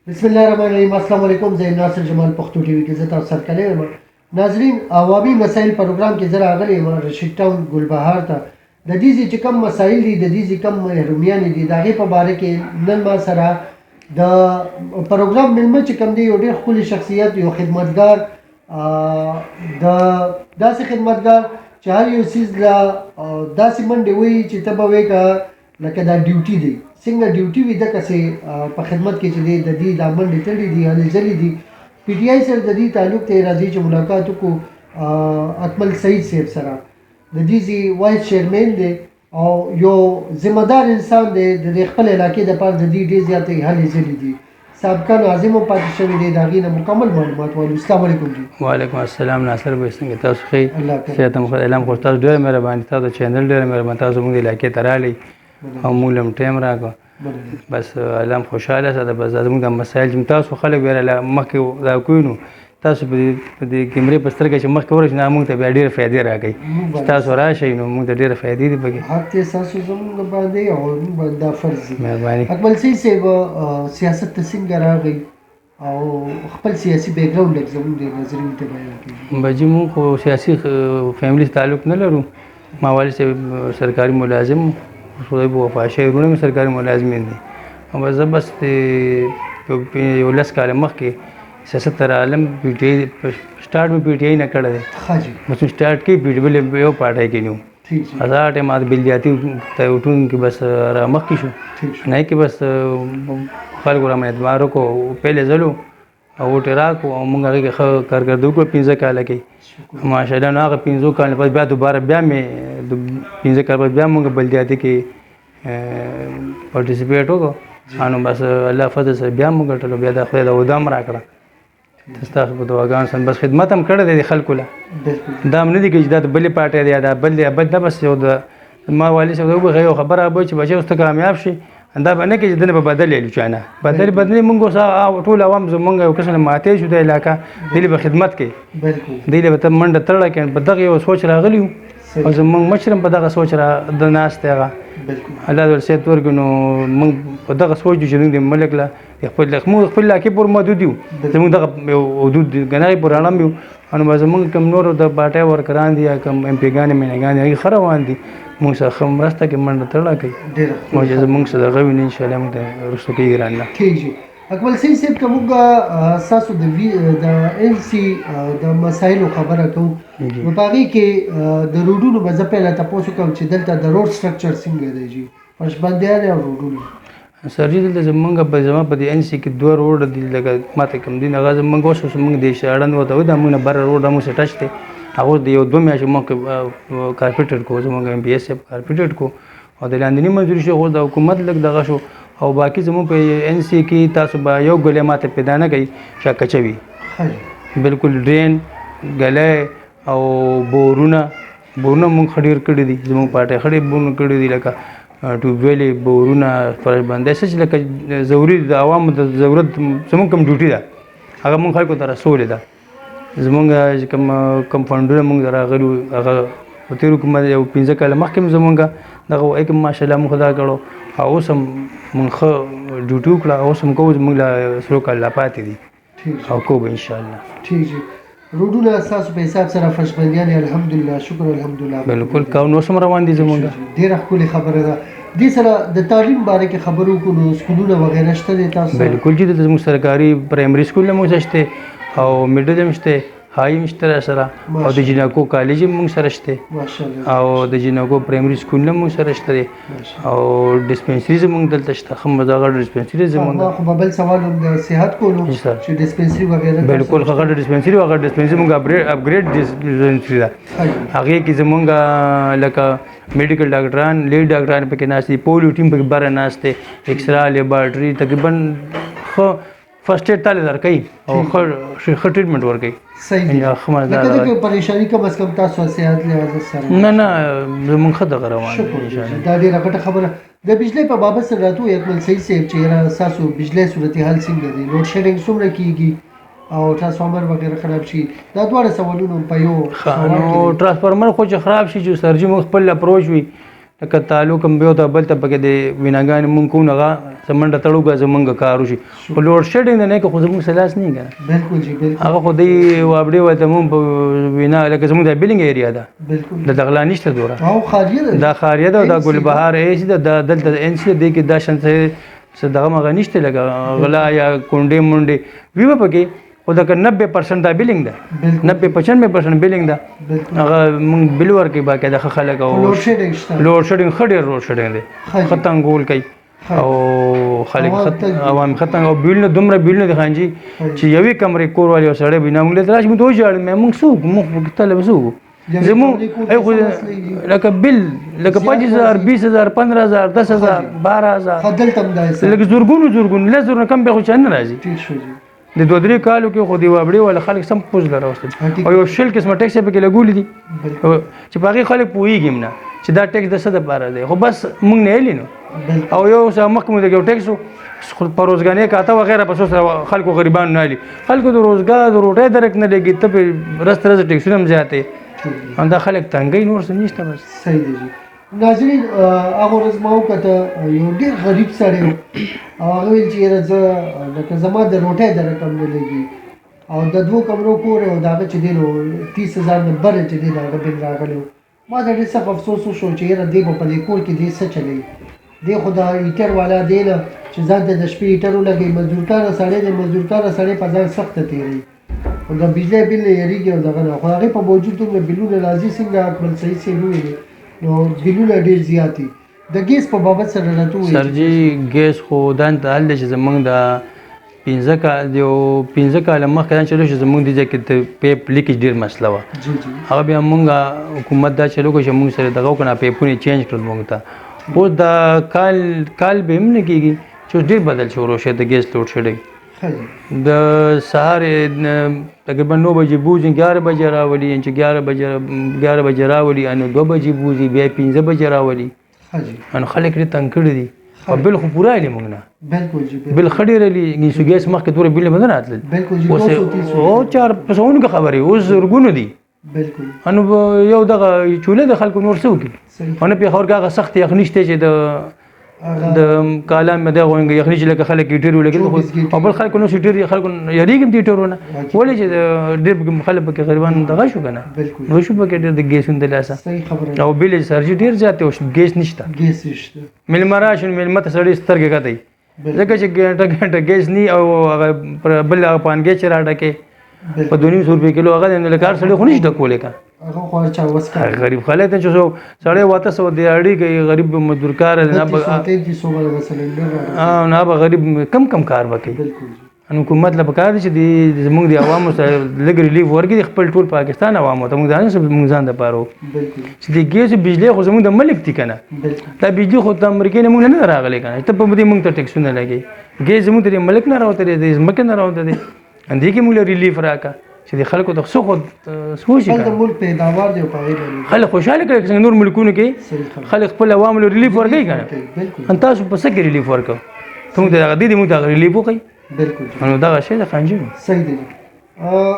بسم الله الرحمن الرحیم. السلام علیکم. زه ناصر جمال پښتو ټي وي کې زه تاسو سره کلی یم. ناظرین، عوامي مسایل پروګرام کې زه راغلی یم رشید ټاون ګلبهار ته. د دې چې کوم مسایل دي، د دې چې کوم محرومیانې دي، د هغې په باره کې نن ما سره د پروګرام مېلمه چې کوم دی یو ډېر ښکلی شخصیت، یو خدمتګار، د داسې خدمتګار چې هر یو څیز له داسې منډې وایي چې ته به وایې که لکه دا ډیوټي دی، څنګه ډیوټي وي دقسې په خدمت کې چې دی د دې دا منډې تړلې دي، هلې ځلې دي. پي ټي آی سره د دې تعلق ته راځي چې ملاقات وکړو اکمل سعید صاحب سره. د دې وایس چیرمین دی او یو ذمه دار انسان دی. د دې خپل علاقې دپاره د دې ډېر زیاتې هلې ځلې دي. سابقه ناظم هم پاتې شوی دی، د هغې نه مکمل معلومات والو. السلام علیکم جی. وعلیکم السلام. ناصر بھائی څنګه تاسو ښه؟ صحت هم ښه. اعلان خو تاسو ډېره مهرباني، تاسو چینل ډېره مهرباني، تاسو زموږ د علاقې ته راغلئ او موږ له هم ټایم راکړ. بس الله خوشحاله ساته. بس زموږ د مسایل چې تاسو خلک ویل مخکې دا کوی نو تاسو په دې کیمرې په سترګه چې مخکې ورشئ نو موږ ته بیا ډېرې فایدې راکوي. چې تاسو راشئ نو موږ ته ډېرې فایدې دي پکې. حق دی ستاسو زموږ باندې او موږ باندې دا فرض دی. مهرباني. اکمل سعید صاحب سیاست ته څنګه راغی او خپل سیاسي بیک ګراوند لږ زموږ د ناظرینو ته بیان کړي؟ بجې موږ خو سیاسي فیملي تعلق نه لرو. ما والد صاحب سرکاري ملازم، خدای به وفا شوي، وروڼه مې سرکاري ملازمین دي. او زه بس یو 10 کاله مخکې سیاست ته رالم. پي ټي آی سټارټ مې پي ټي آی نه کړی دی. بس مې سټارټ کړي پي ټي بل یو پارټۍ کې نه وم. هغه ټایم بلدیاتي ته وټونکي بس را مخکې شو نه کې بس خلکو را مې اعتبار وکړو. پهلې ځل و او ووټ یې راکړو او موږ هغې کې ښه کارکردګي وکړو 15 کاله کې ماشاءالله. نو هغه 15 کاله پس بیا دوباره بیا مې 15 کاله پس بیا موږ بلدیاتي کې پارټیسپیټ وکړو. نو بس الله فضل سره بیا موږ ګټلو. بیا د خدای د ودام راکړه. ستاسو په دعاګانو سره بس خدمت هم کړی دی خلکو له. دا هم نه دي چې دا د بلې پارټۍ دی یا دا بل دی یا بل نه. بس یو د ما والد صاحب وبخښه یو خبره به چې بچی اوس ته کامیاب شي دا به نه کې چې دنه به بدل یې چا نه بدلې موږ اوس ټول عوام زمونږ یو قسم ماتې شو د علاقه دلې به خدمت کوي. دلې به ته منډه تړله کې په دغه یو سوچ راغلی وو او زمونږ مشر هم په دغه سوچ را د ناست دی. هغه الله دې صحت ورکړي. نو موږ په دغه سوچ چې موږ د ملک له خپل علاقې پورې محدود یو. زموږ دغه حدود ګنای پورې اړم یو. نو زموږ کوم نورو د پارټۍ ورکران دي یا کوم ایم پي ګانې مینهګانې هغې ښه روان دي. موږ سره ښه مرسته کې منډه تړله کوي. او چې زموږ سره دغه وي نو انشاءالله موږ ته وروسته کېږي رانه. اکمل سعید صاحب که موږ ستاسو د ایل سی د مسایلو خبره کوو نو په هغې کې د روډونو به زه پیله تپوس وکړم چې دلته د روډ سټرکچر څنګه دی جي پشبندیان او روډونه؟ سر جي دلته زموږ زما په دې این سی کې 2 روډ دي لکه ماته کوم دي هغه زموږ اوس موږ د اړند ورته وایو دا موږ نه بره روډ موږ سره ټچ دی. هغه د یو 2 میاشتې مخکې کارپېټډ کړو. زموږ ایم پي ایس صاحب کارپېټډ کړو او د لاندني منظوري شو. اوس د حکومت لږ دغه شو او باقي زموږ په این سی کې تاسو به یو ګلی ماته پیدا نه کوي چې کچوي بالکل ډرین ګلی او بورونه موږ ښه ډېر کړي دي. زموږ پارټۍ ښه ډېر بورونه کړي دي لکه ټیوبویلې بورونه فرش بندۍ څه چې لکه ضروري د عوامو د ضرورت زموږ کوم ډیوټي ده هغه موږ خلکو ته رسولې ده. زموږ چې کوم فنډونه موږ راغلي وو هغه په تېرو کې یو 15 کاله مخکې هم زموږ دغه وایي که ماشاءالله موږ دا کړو او اوس هم موږ ښه ډیوټي وکړه. اوس هم کوو زموږ له 3 کاله لا پاتې دي او کوو به انشاءالله. ټیک جي. روډونه ستاسو په حساب سره فرشبندیان الحمدلله شکر الحمدلله بالکل کاونه اوس هم روان دي زموږ. ډېره ښکلې خبره ده. دې سره د تعلیم باره کې خبرو وکړو نو سکولونه وغیره شته دي تاسو؟ بالکل جي دلته زموږ سرکاري پرایمري سکول هم اوس شته او میډل هم شته، هاي هم شته سره او د جیناکو کالج هم موږ سره شته او د جیناکو پرایمري سکول هم موږ سره شته او ډسپنسري زموږ دلته شته. ښه مزاغه ډسپنسري زموږ. خو بل سوال هم د صحت کولو چې ډسپنسري وغیره بالکل هغه ډسپنسري موږ اپګریډ ډسپنسري ده. هغې کې زموږ لکه میډیکل ډاکټران لیډ ډاکټران پکې ناست دي، پولیو ټیم پکې بره ناست دی، ایکسرا لیبارټري تقریبا ښه فرسټ ایډ تاله درکوي او ښه ټریټمنټ ورکوي. صحیح دی. لکه د پریشاني کم از کم تاسو صحت لحاظ سره نه زموږ ښه دغه روان دی. دا ډېره غټه خبره. د بجلۍ په بابت سره راته ووایي اکمل سعید صاحب چې ستاسو بجلۍ صورتحال څنګه دی؟ لوډ شیډینګ څومره کېږي او ټرانسفارمر وغیره خراب شي؟ دا دواړه سوالونه په یو نو ټرانسفارمر خو چې خراب شي چې سرجي موږ خپل اپروچ وي لکه تعلق هم یو ته بل ته پکې د ویناګانې مونږ کوو نو هغه منډه تړو که زمونږ کار وشي خو لوډ شیډینګ د نه که خو زمونږ سلاس نه که بالکل جی بالکل هغه خو دی وابډې ورته مونږ په وینا لکه زمونږ د بیلینګ ایریا ده بالکل د دغلا نشته دوره او خالیه ده دا خاریه ده او دا ګلبهار ایسي ده دا دلته ان سي دی کې دا شانته څه دغه مغه نشته لکه غلا یا کونډې مونډې وی به پکې خو دا 90% دا بیلینګ ده 90-95% بیلینګ ده هغه مونږ بل ورکې باقي د خلک او لوډ شیډینګ شته لوډ شیډینګ خډیر لوډ شیډینګ دی ختم ګول کوي او خلک عوام ختم او بیل نه دومره بیل نه دي خانجي چې یوې کمرې کور والی سړی بنا موږ له راځي موږ دوه جوړ موږ سوق موږ طلب سوق زمو ای خو لکه بل لکه 5000 20000 15000 10000 12000 خدل تم دایسه لکه زورګونو لزر کم به خو چن راځي ٹھیک شو جی د دوه درې کالو کې خو دی وابړي ول خلک سم پوز لراوستل او یو شل قسمه ټیکس په کې لګولې دي چې باقي خلک پوېږم نه چې دا ټیکس د څه د پاره دی خو بس موږ نه لینو او یو څه مخکمه د یو ټیکسو په روزګانې کاته وغیرہ په سره خلکو غریبان نه لي خلکو د روزګار د روټه درک نه لګي ته په رست رز ټیکسونه هم زیاته ان دا خلک تنګي نور څه نشته بس صحیح دی جی ناظرین هغه ورځ ما وکړه یو ډېر غریب سړی و او هغه ویل چې یاره زه لکه زما د روټۍ د رقم نه لګي او د دوو کمرو کور او د هغه چې دی نو 30,000 نه بره چې دی د هغه بل راغلی و ما ته ډېر سخت افسوس وشو چې یاره دی به په دې کور کې دی څه چلوي دی خو د هیټر والا دی نه چې ځان ته د شپې هیټر ولګوي مزدورکاره سړی دی مزدورکاره سړی په ځان سخته تېروي او د بجلی بل نه یېرېږي او دغه نه خو هغې په باوجود دومره بلونه راځي څنګه اکمل صحیح صاحب وویلې نو بلونه ډېر زیات دي د ګیس په بابت سره راته ووایي سر جي ګیس خو دا انتهال دی چې زمونږ د 15 کاله مخکې دا چلو چې زمونږ د ځای کې د پیپ لیکیج ډېر مسله وه هغه بیا مونږ حکومت دا چلو کړو چې مونږ سره دغه وکړو پیپونه چینج کړل مونږ ته اوس دا کال به هم نه کېږي چې ډېر بدل شروع شي د ګیس لوډ شیډینګ د سهار تقریبا 9 بجې بوځي 11 بجې راولي چې 11 بجې راولي ان 2 بجې بوځي بیا 15 بجې راولي ان خلک لري تنګ کړي دي او بل خو پورا لې موږ نه بالکل جی بل خډې رلی نو ګیس مخکې دوره بل بدن راتل بالکل جی او 4 پسونه خبري اوس زرګونه دي بالکل انو یو دغه چوله د خلکو نور څه وکړي انو په خورګه سخت یخنیشته چې د کالام مده غوښنه یخنی چې لکه خلک ډیر ولګي او بل خلکو نو ډیر خلکو یریګم دي ټورونه ولې چې ډیر خلک په غریبان دغه شو کنه نو شو په ډیر د ګیسون د لاسه صحیح خبره او بل سرجی ډیر زیات او ګیس نشته مل مراشن مل مت سړی سترګه کته ځکه چې ګټه ګیس نی او بل پانګه چې راډکه په 200 روپے کیلو هغه نه لکار سړی خو نشته کولې کا هغه خو چا وسکا غریب خلک ته چې سړی واته سو دی اړي کوي غریب مزدورکار نه نه به غریب کم کار وکړي بالکل ان حکومت له پکار چې زموږ د عوامو سره لګ ریلیف ورګي خپل ټول پاکستان عوامو ته موږ ځان سره موږ ځان د پاره بالکل چې د ګیس بجلی خو زموږ د ملک دي کنه دا بجلی خو د امریکا نه موږ نه راغلي کنه ته په دې موږ ته ټیکسونه لګي ګیس زموږ د ملک نه راوته دي زمکه نه راوته دي اندې کې موږ ریلیف راکا چې د خلکو د خو سوچي د ملک پیداوار دی په غیر خلک خوشاله کوي څنګه نور ملکونو کې خلک خپل عوام له ریلیف ورګي کنه ان تاسو په څه کې ریلیف ورکو ته د دې موږ د ریلیف وکي بالکل نو دا شی د خنجر صحیح دی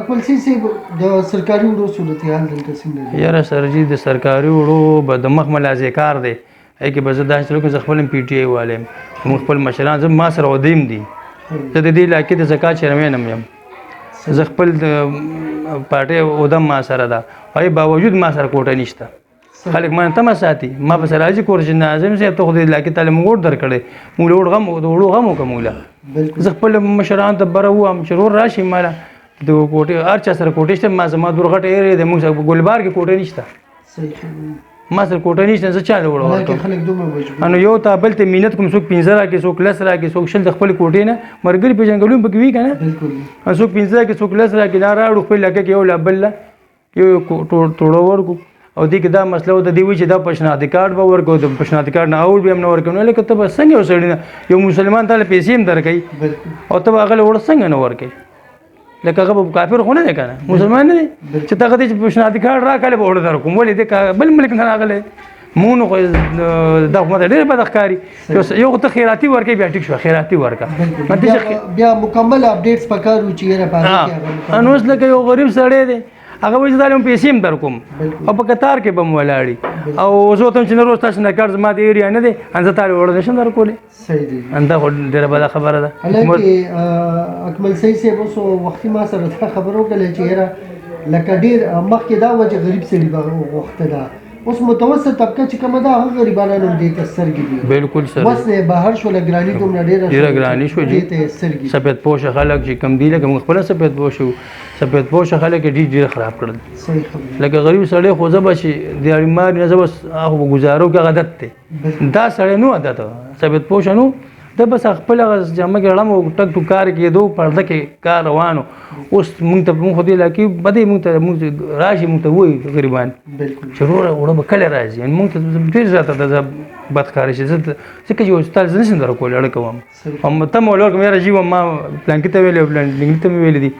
اکمل سي د سرکاري وړو صورتحال دلته څنګه دی یاره سر جی د سرکاري وړو به د مخ ملازه کار دی ای کې به زه دا چې لکه خپل پی ټی ای والم خپل مشران زه ما سره ودیم دي ته د دې علاقې د زکات چیرمن هم زه خپل پارټي ودم ما سره ده او باوجود ما سره کوټه نشته خلک ما ته ما ساتي ما به سره راځي کور چې ناظم سي ته خو د علاقې تعلیم ور درکړي موږ وړ غم د وړو غم کوموله زه خپل مشران ته بره وام چې ور راشي مالا د کوټه هر چا سره کوټه شته ما زما درغټ ایریا د موږ ګلبار کې کوټه نشته صحیح ما سره کوټه نشته زه چاله وړم خلک دومره مجبور انو یو تا بل ته مينت کوم څوک 15 کې څوک 10 کې څوک شل د خپل کوټې نه مرګري په جنگلونو پکې وی کنه بالکل ان څوک 15 کې څوک 10 کې نه راړو خپل لکه یو لبل یو ټوړو ورکو او دې کې دا مسله د دی وی چې دا پښنادي کارت به ورکو د پښنادي کارت نه اول به هم نه ورکو نه لکه ته بس څنګه وسړی یو مسلمان ته پیسې هم درکې او ته هغه ور څنګه نه ورکې لکه هغه کافر خو نه دی کنه مسلمان نه دی چې ته هغه دې پښنادي کارت راکاله به ور درکو ولې دې بل ملک نه راغله مونږ خو دا حکومت ډېر بدخکاری یو ته خیراتی ورکې بیا ټیک شو خیراتی ورکا بیا مکمل اپډیټس پکارو چې یې را پاره انوس لکه یو غریب سړی دی هغه وایي زه تعلیم پیسې هم در کوم او په قطار کې به م ولاړي او زه ورته وایم چې نه روز تاسو نه کار زما د ایریا نه دی ان زه تعلیم وړه نشم در کولی صحیح دی دا خو ډېره بده خبره ده حالانکه اکمل صحیح صاحب اوس وختي ما سره دا خبره وکړله چې یاره لکه ډېر مخکې دا وه چې غریب سړي به غوښته ده اوس متوسط طبقه چې کومه ده هغه غریبانان هم دې ته سترګې دي بالکل سر بس بهر شوله ګراني دومره ډېره ګراني شوه دې ته سترګې سفید پوشه خلک چې کم دي لکه موږ خپله سفید پوش یو سفید پوشه خلک یې ډېر خراب کړل صحیح خبره لکه غریب سړی خو زه به چې د اړیمار نه زه بس هغه به ګزارو که عادت دی دا سړی نو عادت سفید پوشه نو ده بس خپل هغه جامه کې ړم او ټک ټوک کار کېدو پرده کې کار روانو اوس موږ ته موږ خو دې علاقې بدې موږ راشي موږ ته وایي غریبان بالکل چې وروره وړه به کله راځي موږ ته ډېر زیاته ده بدکاري شي ځکه چې استاد زه نشم در کولی اړه کوم او ته مې ولور کوم یاره جي ما پلانکي ته ویلې پلانکي ته مې ویلې دي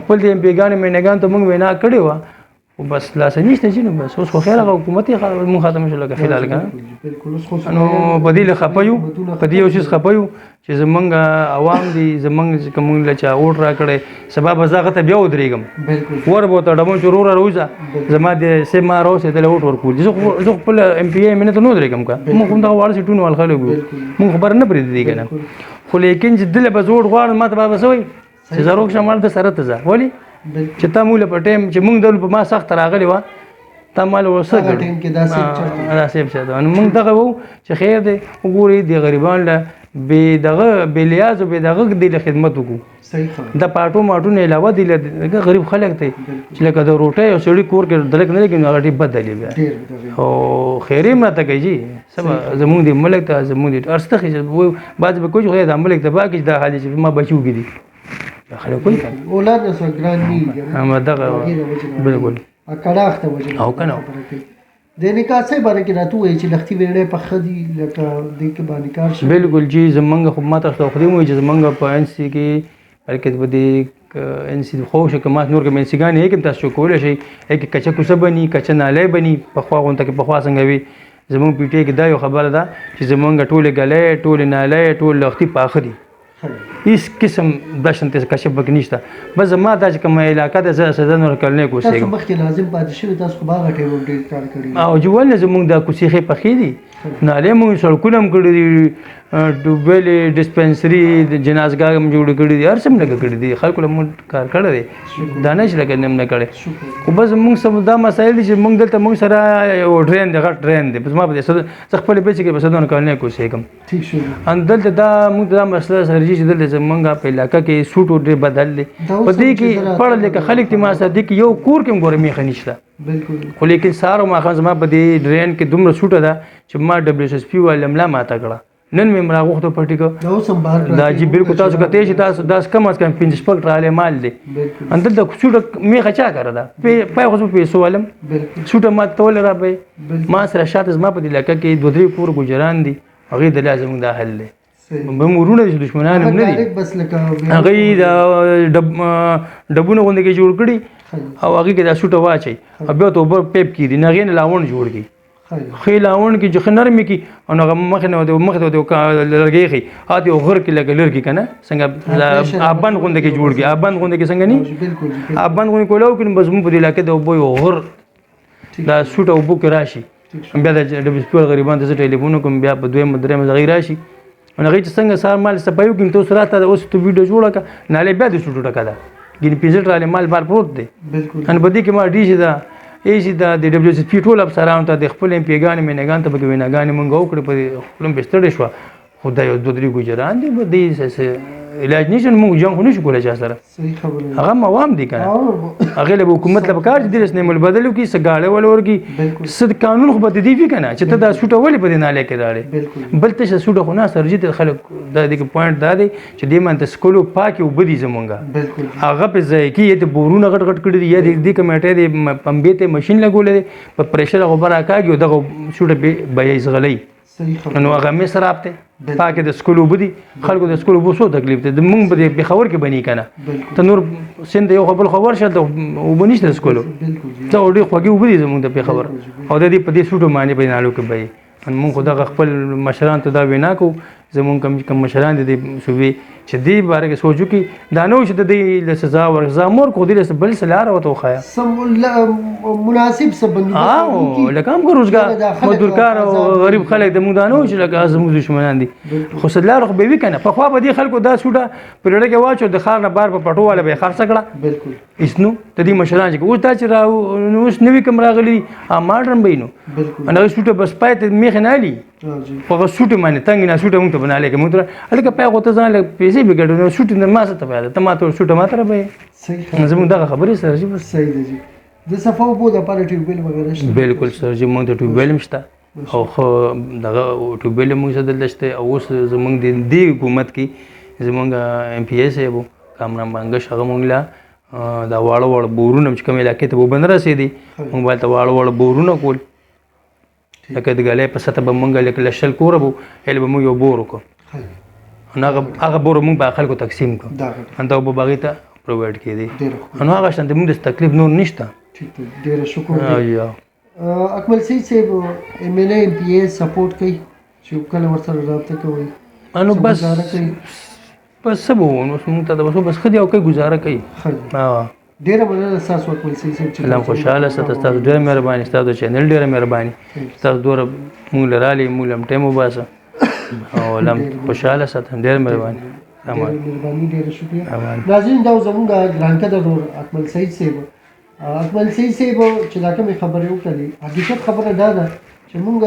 خپل دې بیګانې مېنهګانو ته موږ وینا کړې وه خو بس لاسه نشته چې نو بس اوس خو خیر هغه حکومت یې مونږ ختم شو لکه فلحال که نو په دې له خفه یو په دې یو چیز خفه یو چې زمونږ عوام دي زمونږ چې کوم له چا اوټ را کړی سبا به زه هغه ته بیا ودرېږم ور به ورته ډمون چې وروره راوځه زما د سیم ما راوسېدلی اوټ ورکول دي زه خپل ایم پی ای مینه ته نه ودرېږم که موږ هم دغه واړه سیټونه وال خلک یو موږ خبره نه پرېږدي که نه خو لیکن چې دله به زه اوټ غواړم ما ته به څه وایي چې زه روغ شم مال د سره ته ځه ولې چې تا موږ په ټایم چې موږ دل په ما سخت راغلی وه تا مال ورسه کړو دا سیب چاته نو موږ دغه وو چې خیر دی وګورئ د غریبان له بې دغه بې لیاز او بې دغه دی له خدمت وکړو د پاټو ماټو نه علاوه دی له غریب خلک دی چې لکه د روټۍ او سړي کور کې دلک نه لګي نو هغه ډېر بد دی بیا او خیر یې مراته کوي جي سبا زمونږ د ملک ته زمونږ د ارسته خېږي بعضې به کوي چې خدای د ملک ته پاکې دا حال چې ما بچي وږي دي خلک کوي اولاد نه سره ګران نه دغه بالکل کړاخته وجه او کنه د نکاح څه باندې کې راته وایي چې لختي ویړې په خدي لکه دې کې باندې کار شي بالکل جی زمونږ خو ماته خو خدي وایي چې زمونږ په ان سي کې حرکت بده ان سي خو شو کما نور کې من سي غانې کې تاسو کولای شي کې کچا کوسه بني کچا ناله بني په خوا غونته کې په خوا څنګه وي زمونږ پیټه کې دا یو خبره ده چې زمونږ ټوله غلې ټوله ناله ټوله لختي پاخه دي هیڅ قسم دشن ته کشف بک نشته بس ما دا چې کوم علاقه ده زه سزا نور کول نه کوسه تاسو مخکې لازم پاتې شوی تاسو خو باغ ټیم ډیر کار کړی او جوول نه زمونږ د کوسیخه پخې دي ناله مونږ سړکونه هم کړی دي ډوبېلې ډسپنسري د جنازګاه هم جوړ کړی دي هر څه لګ کړی دي خلکو له مونږ کار کړی دی دا نه چې لګ نه کړی خو بس مونږ سم دا مسایل دي چې مونږ دلته مونږ سره یو ټرین دی غټ ټرین دی بس ما په دې خپل پیسې کې بس دونه کول نه کوسه کوم ٹھیک شو ان دلته دا مونږ دا مسله سره چې دلته زمونږ په علاقه کې سوټ ډېر بدل دي په دې کې پړل کې خلک ته ما سره دي کې یو کور کې ګورې میخه نشته بالکل خو لیکن سارو ما خان زما په دې ډرین کې دومره سوټه ده چې ما دبليو اس پی ول ملا ماته کړه نن مې مرا غوښته پټی کو دا اوس هم بهر دا جی بالکل تاسو کته چې تاسو داس کم از کم 5 پک رااله مال دی ان دلته سوټه میخه چا کړه ده په خو پیسو ولم سوټه ما تول را به ما سره شاته زما په دې لکه کې دوه درې کور ګجران دي هغه د لازم د حل دی بمورونه د دشمنان هم نه دي بس لکه هغه د ډبونه غونډه کې جوړ کړي او هغه کې دا سوټه واچي بیا ته اوبر پیپ کې دي نغې نه لاون جوړ کړي خیلاون کې چې نرمي کې او هغه مخ نه لرګي خي هاتي غر کې لګلر کې کنه څنګه ابان غونډه کې جوړ کې ابان غونډه کې څنګه نه ابان غونډه کولاو کې بس مو په دې لکه د وبو غر دا سوټه وبو کې راشي بیا د سپور غریبان ته ټلیفون کوم بیا په دوه مدرې مزغی راشي نو هغه چې څنګه سار مال سپایو کې تو سراته اوس ته ویډیو جوړه کا نه له بیا د سوټه ټکا ده ګین پیزل را مال بار پروت دی بالکل ان بدی کې ما ډی شي دا ایسی دا د دبليو اس پی ټول افسرانو ته د خپل پیغان مینګان ته بګوي ناګان مونږ وکړو په خپل بستر شو خدای یو دوه درې ګجران دي بدی علاج نشي مونږ جنګ نشو کولای چا سره صحیح خبره هغه موام دي کنه هغه له حکومت له کار دي رسنه مل بدلو کی سګاړه ولور کی صد قانون خو بد دی کنه چې ته دا سوټه ولې په دیناله کې راړې بل ته سوټه خو نه سرجیت خلک دا د پوینټ دا دی چې د من ته سکولو پاکي وبدي زمونږه بالکل هغه په ځای کې د بورونه غټ غټ کړی دی یا د کمیټه د پمبې ته ماشين لګولې په پریشر غبر راکاږي دغه سوټه به یې زغلې نو هغه مې سراب ته پاکه د سکولو بدی خلکو د سکولو بوسو تکلیف ته د مونږ به خبر کې بنی کنه ته نور سند یو خبر خبر شته وبنيشت د سکولو ته وړي خوږي وبدي زمونږ د خبر او د دې په دې سوټو باندې په نالو کې به ان مونږ خدای خپل مشران ته دا وینا کو زمونږ کم مشران دي صوبې چې دې باره کې سوچ وکړي دا نه و چې د دې له سزا ورکړه مور کو دې بل څه لاره ورته وښایه مناسب څه او لکه هم روزګار مزدورکار او غریب خلک د موږ دا نه و چې لکه زموږ دشمنان دي خو څه لاره خو به وي که نه پخوا به دې خلکو دا سوټه په ډډه کې واچو د ښار نه بار په پټو والا به یې خرڅه کړه بالکل اسنو د دې مشران چې اوس دا چې اوس نوي کوم راغلي ماډرن به نو بالکل هغه سوټه بس پای ته میخ نه علي خو هغه سوټه باندې تنګ نه سوټه موږ ته بنا لکه موږ ته هلکه پای خو ته ځان لږ پیسې به ګټو نو سوټه نه ما څه ته پیدا ته ما ته سوټه ما ته به صحیح زموږ دغه خبرې سره چې بس صحیح دی د صفا اوبو دپاره ټیوبویل وغیره شته بالکل سر چې موږ ته ټیوبویل هم شته او خو دغه ټیوبویل موږ سره دلته شته او اوس زموږ د دې حکومت کې زموږ ایم پی ایس صاحب کامران بانګش هغه موږ له دا واړه واړه بورونه چې کوم علاقې ته وبند رسېدي موږ باید واړه واړه بورونه کول لکه د ګلې په سطح به موږ لکه لشل کوره بو هله به موږ یو بور وکړو نو هغه بور موږ به خلکو تقسیم کړو انته وب باغی ته پرووایډ کړي نو هغه شانته موږ د تکلیف نور نشته ډېر شکر اکمل سید صاحب ایم ایل ایم پی ایس سپورټ کوي چې کله ورسره رابطه کوي انو بس بس سبو نو موږ ته بس خدي او کوي گزاره کوي ډیره مننه تاسو اکمل سید صاحب چې سلام خوشاله ست تاسو ډیره مهرباني تاسو چینل ډیره مهرباني تاسو دوره موږ لرالي موږ هم ټیم وباسه او لم خوشاله ست ډیره مهرباني مهرباني ډیره شکریہ ناظرین دا زموږ ګران قدر اکمل سید صاحب اکمل سید صاحب چې دا کومه خبره وکړي حقیقت خبره دا ده چې موږ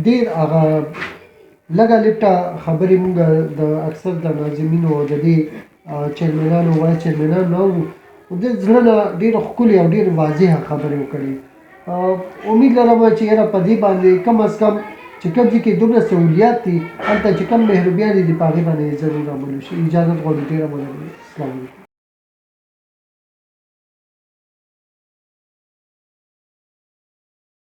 ډیر هغه لږه لټه خبرې موږ د اکثر د ناظرینو او د دې چیرمنانو وایس چیرمنانو د زړه نه ډېره ښکلې او ډېرې واضحه خبرې وکړي امید لرم چې یاره په دې باندې کم از کم چې کوم ځای کې دومره سهولیات دي هلته چې کوم محرومیات دي په هغې باندې ضرور عمل وشي اجازت غواړو ډېره مننه السلام علیکم